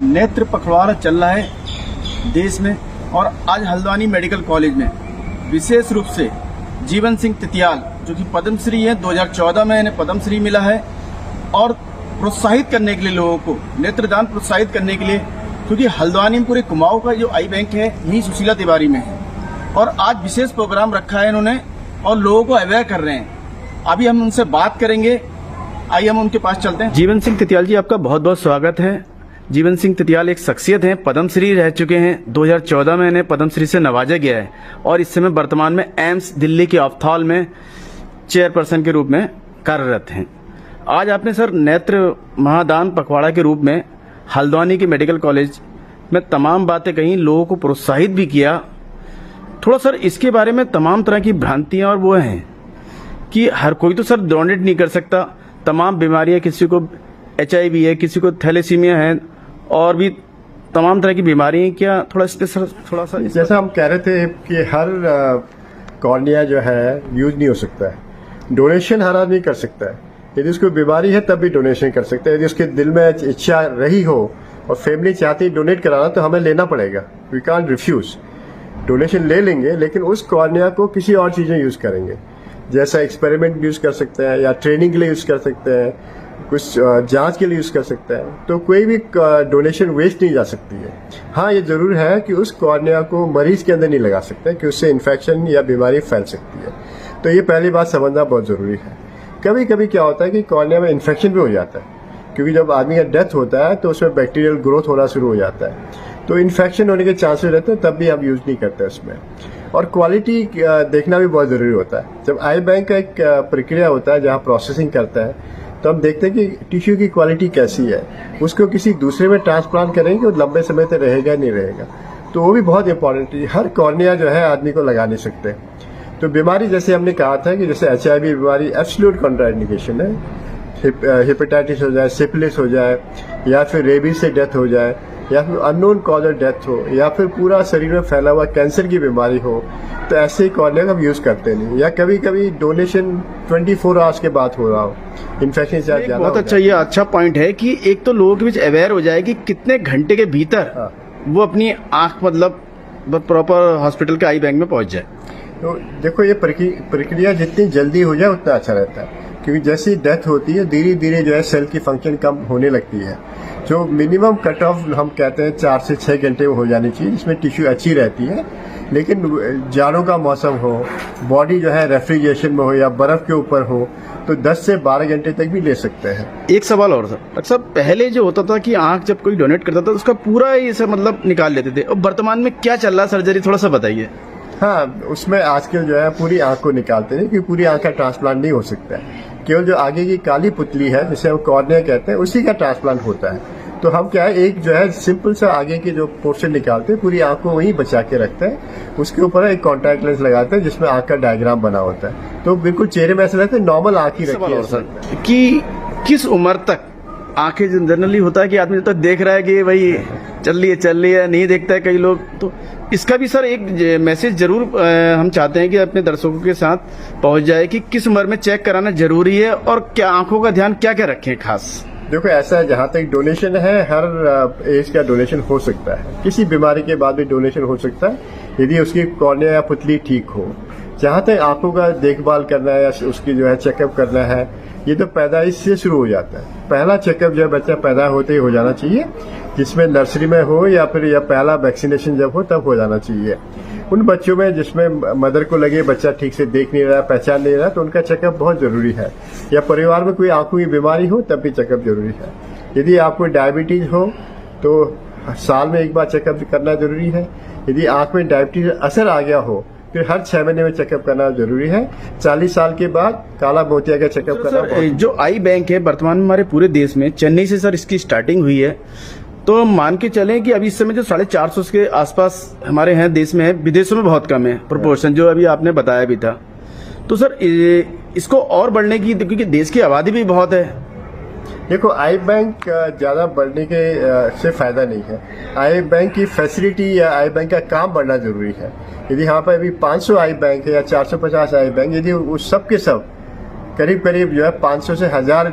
नेत्र पखवाड़ा चल रहा है देश में, और आज हल्द्वानी मेडिकल कॉलेज में विशेष रूप से जीवन सिंह तितियाल जो कि पद्मश्री है, 2014 में इन्हें पद्मश्री मिला है, और प्रोत्साहित करने के लिए लोगों को नेत्रदान प्रोत्साहित करने के लिए, क्योंकि हल्द्वानी में पूरे कुमाऊं का जो आई बैंक है यही सुशीला तिवारी में है, और आज विशेष प्रोग्राम रखा है इन्होंने और लोगों को अवेयर कर रहे हैं। अभी हम उनसे बात करेंगे, आइए हम उनके पास चलते हैं। जीवन सिंह तितियाल जी, आपका बहुत बहुत स्वागत है। जीवन सिंह तितियाल एक शख्सियत हैं, पद्मश्री रह चुके हैं, 2014 में इन्हें पद्मश्री से नवाजा गया है, और इस समय वर्तमान में एम्स दिल्ली के ऑप्थॉल में चेयरपर्सन के रूप में कार्यरत हैं। आज आपने सर नेत्र महादान पखवाड़ा के रूप में हल्द्वानी के मेडिकल कॉलेज में तमाम बातें कही, लोगों को प्रोत्साहित भी किया। थोड़ा सर इसके बारे में, तमाम तरह की भ्रांतियां और वो हैं कि हर कोई तो सर डोनेट नहीं कर सकता, तमाम बीमारियां, किसी को HIV है, किसी को थैलेसीमिया है, और भी तमाम तरह की बीमारियां। क्या थोड़ा इस पे सर थोड़ा सा, जैसा हम कह रहे थे कि हर कॉर्निया जो है यूज नहीं हो सकता है, डोनेशन हर आदमी कर सकता है। यदि उसको बीमारी है तब भी डोनेशन कर सकता है। यदि उसके दिल में इच्छा रही हो और फैमिली चाहती है डोनेट कराना, तो हमें लेना पड़ेगा, वी कांट रिफ्यूज। डोनेशन ले लेंगे, लेकिन उस कॉर्निया को किसी और चीजें यूज करेंगे, जैसा एक्सपेरिमेंट यूज कर सकते हैं, या ट्रेनिंग के लिए यूज कर सकते हैं, कुछ जांच के लिए यूज कर सकते हैं। तो कोई भी डोनेशन वेस्ट नहीं जा सकती है। हाँ, ये जरूर है कि उस कॉर्निया को मरीज के अंदर नहीं लगा सकते, कि उससे इन्फेक्शन या बीमारी फैल सकती है। तो ये पहली बात समझना बहुत जरूरी है। कभी कभी क्या होता है कि कॉर्निया में इन्फेक्शन भी हो जाता है, क्योंकि जब आदमी का डेथ होता है तो उसमें बैक्टीरियल ग्रोथ होना शुरू हो जाता है, तो इन्फेक्शन होने के चांसेस रहते हैं, तब भी हम यूज नहीं करते उसमें। और क्वालिटी देखना भी बहुत जरूरी होता है। जब आई बैंक का एक प्रक्रिया होता है जहाँ प्रोसेसिंग करता है, तो हम देखते हैं कि टिश्यू की क्वालिटी कैसी है। उसको किसी दूसरे में ट्रांसप्लांट करेंगे तो लंबे समय तक रहेगा नहीं रहेगा, तो वो भी बहुत इंपॉर्टेंट है। हर कॉर्निया जो है आदमी को लगा नहीं सकते। तो बीमारी जैसे हमने कहा था कि जैसे HIV बीमारी एब्सोल्यूट कॉन्ट्राइंडिकेशन है, हेपेटाइटिस हो जाए, सिफिलिस हो जाए, या फिर रेबीज से डेथ हो जाए, या फिर अननोन कॉज ऑफ डेथ हो, या फिर पूरा शरीर में फैला हुआ कैंसर की बीमारी हो, तो ऐसे ही कॉर्निया का हम यूज करते नहीं। या कभी कभी डोनेशन 24 आवर्स के बाद हो रहा हो, इन्फेक्शन से ज्यादा। बहुत अच्छा, ये अच्छा पॉइंट है कि एक तो लोगों के बीच अवेयर हो जाए कि कितने घंटे के भीतर वो अपनी आंख मतलब प्रॉपर हॉस्पिटल के आई बैंक में पहुंच जाए। तो देखो, ये प्रक्रिया जितनी जल्दी हो जाए उतना अच्छा रहता है, क्योंकि जैसी डेथ होती है धीरे धीरे जो है सेल की फंक्शन कम होने लगती है। जो मिनिमम कट ऑफ हम कहते हैं 4 से 6 घंटे में हो जानी चाहिए, जिसमें टिश्यू अच्छी रहती है। लेकिन जाड़ों का मौसम हो, बॉडी जो है रेफ्रिजरेशन में हो या बर्फ के ऊपर हो, तो 10 से 12 घंटे तक भी ले सकते हैं। एक सवाल और सर, अक्सर पहले जो होता था कि आंख जब कोई डोनेट करता था उसका पूरा ही इसे मतलब निकाल लेते थे, और वर्तमान में क्या चल रहा है सर्जरी, थोड़ा सा बताइए। हाँ, उसमें आजकल जो है पूरी आंख को निकालते हैं, क्योंकि पूरी आंख का ट्रांसप्लांट नहीं हो सकता है। केवल जो आगे की काली पुतली है, जिसे हम कॉर्निया कहते हैं, उसी का ट्रांसप्लांट होता है। तो हम क्या है, एक जो है सिंपल सा आगे की जो पोर्शन निकालते हैं, पूरी आंख को वहीं बचा के रखते हैं। उसके ऊपर एक कॉन्टैक्ट लेंस लगाते हैं जिसमें आंख का डायग्राम बना होता है, तो बिल्कुल चेहरे में ऐसा लगता है नॉर्मल आंख ही रखी है। कि किस उम्र तक आंखें जनरली होता है कि आदमी जब तक देख रहा है कि भाई चल रही है, नहीं देखता है कई लोग, तो इसका भी सर एक मैसेज जरूर हम चाहते हैं कि अपने दर्शकों के साथ पहुंच जाए कि किस उम्र में चेक कराना जरूरी है, और क्या आंखों का ध्यान क्या क्या रखें खास। देखो, ऐसा है, जहाँ तक डोनेशन है, हर एज का डोनेशन हो सकता है। किसी बीमारी के बाद भी डोनेशन हो सकता है, यदि उसकी कॉर्निया या पुतली ठीक हो। जहाँ तक आंखों का देखभाल करना है या उसकी जो है चेकअप करना है, ये तो पैदाइश से शुरू हो जाता है। पहला चेकअप जब बच्चा पैदा होते ही हो जाना चाहिए, जिसमें नर्सरी में हो या फिर या पहला वैक्सीनेशन जब हो तब हो जाना चाहिए। उन बच्चों में जिसमें मदर को लगे बच्चा ठीक से देख नहीं रहा, पहचान नहीं रहा, तो उनका चेकअप बहुत जरूरी है। या परिवार में कोई आंखों की बीमारी हो तब भी चेकअप जरूरी है। यदि आपको डायबिटीज हो तो साल में एक बार चेकअप करना जरूरी है। यदि आंख में डायबिटीज असर आ गया हो, फिर हर 6 महीने में चेकअप करना जरूरी है। 40 साल के बाद काला मोतिया का चेकअप करना। जो आई बैंक है वर्तमान में हमारे पूरे देश में, चेन्नई से सर इसकी स्टार्टिंग हुई है, तो मान के चलें कि अभी इस समय जो 450 के आसपास हमारे यहाँ देश में है, विदेशों में बहुत कम है प्रोपोर्शन, जो अभी आपने बताया भी था। तो सर इसको और बढ़ने की, क्योंकि देश की आबादी भी बहुत है। देखो, आई बैंक ज्यादा बढ़ने के से फायदा नहीं है। आई बैंक की फैसिलिटी या आई बैंक का काम बढ़ना जरूरी है। यदि यहाँ पर अभी 500 आई बैंक है या 450 आई बैंक, यदि उस सब के सब करीब करीब जो है 500 से 1000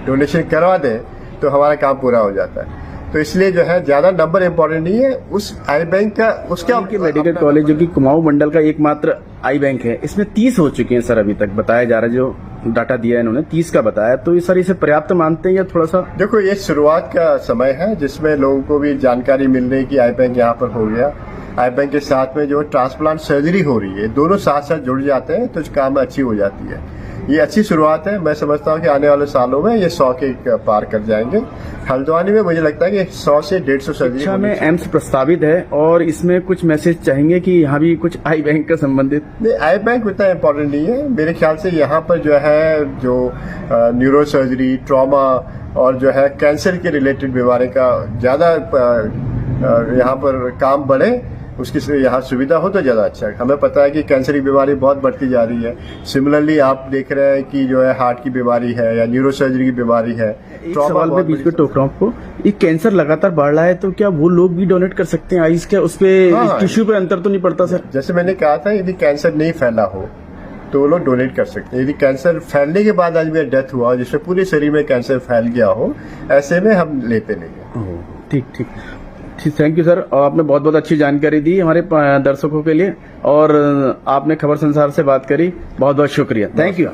डोनेशन करवा दें, तो हमारा काम पूरा हो जाता है। तो इसलिए जो है ज्यादा नंबर इम्पोर्टेंट नहीं है, उस आई बैंक का उसका मेडिकल कॉलेज जो कि कुमाऊं मंडल का एकमात्र आई बैंक है, इसमें 30 हो चुके हैं सर अभी तक बताया जा रहा है, जो डाटा दिया है इन्होंने 30 का बताया। तो ये सर इसे पर्याप्त मानते हैं या थोड़ा सा? देखो, ये शुरुआत का समय है जिसमें लोगों को भी जानकारी मिल रही है कि आई बैंक यहाँ पर हो गया। आई बैंक के साथ में जो ट्रांसप्लांट सर्जरी हो रही है, दोनों साथ साथ जुड़ जाते हैं तो काम अच्छी हो जाती है। ये अच्छी शुरुआत है। मैं समझता हूँ कि आने वाले सालों में ये 100 के पार कर जाएंगे। हल्द्वानी में मुझे लगता है कि 100 से 150 सर्जरी शिक्षा में एम्स प्रस्तावित है और इसमें कुछ मैसेज चाहेंगे कि यहाँ भी कुछ आई बैंक का संबंधित? नहीं, आई बैंक उतना इम्पोर्टेंट नहीं है मेरे ख्याल से। यहाँ पर जो है जो न्यूरो सर्जरी, ट्रॉमा और जो है कैंसर के रिलेटेड बीमारी का ज्यादा यहाँ पर काम बढ़े, उसकी यहाँ सुविधा हो तो ज्यादा अच्छा है। हमें पता है कि कैंसर की बीमारी बहुत बढ़ती जा रही है। सिमिलरली आप देख रहे हैं कि जो है हार्ट की बीमारी है या न्यूरो सर्जरी की बीमारी है। एक सवाल में बीच में टोक रहा हूं आपको, ये कैंसर लगातार बढ़ रहा है तो क्या वो लोग भी डोनेट कर सकते हैं आइस? क्या उस पे टिश्यू पे अंतर तो नहीं पड़ता सर? जैसे मैंने कहा था, यदि कैंसर नहीं फैला हो तो वो लोग डोनेट कर सकते हैं। यदि कैंसर फैलने के बाद आज भी डेथ हुआ जिसमें पूरे शरीर में कैंसर फैल गया हो, ऐसे में हम लेते नहीं है। ठीक ठीक ठीक, थैंक यू सर। और आपने बहुत बहुत अच्छी जानकारी दी हमारे दर्शकों के लिए, और आपने खबर संसार से बात करी, बहुत बहुत शुक्रिया, थैंक यू।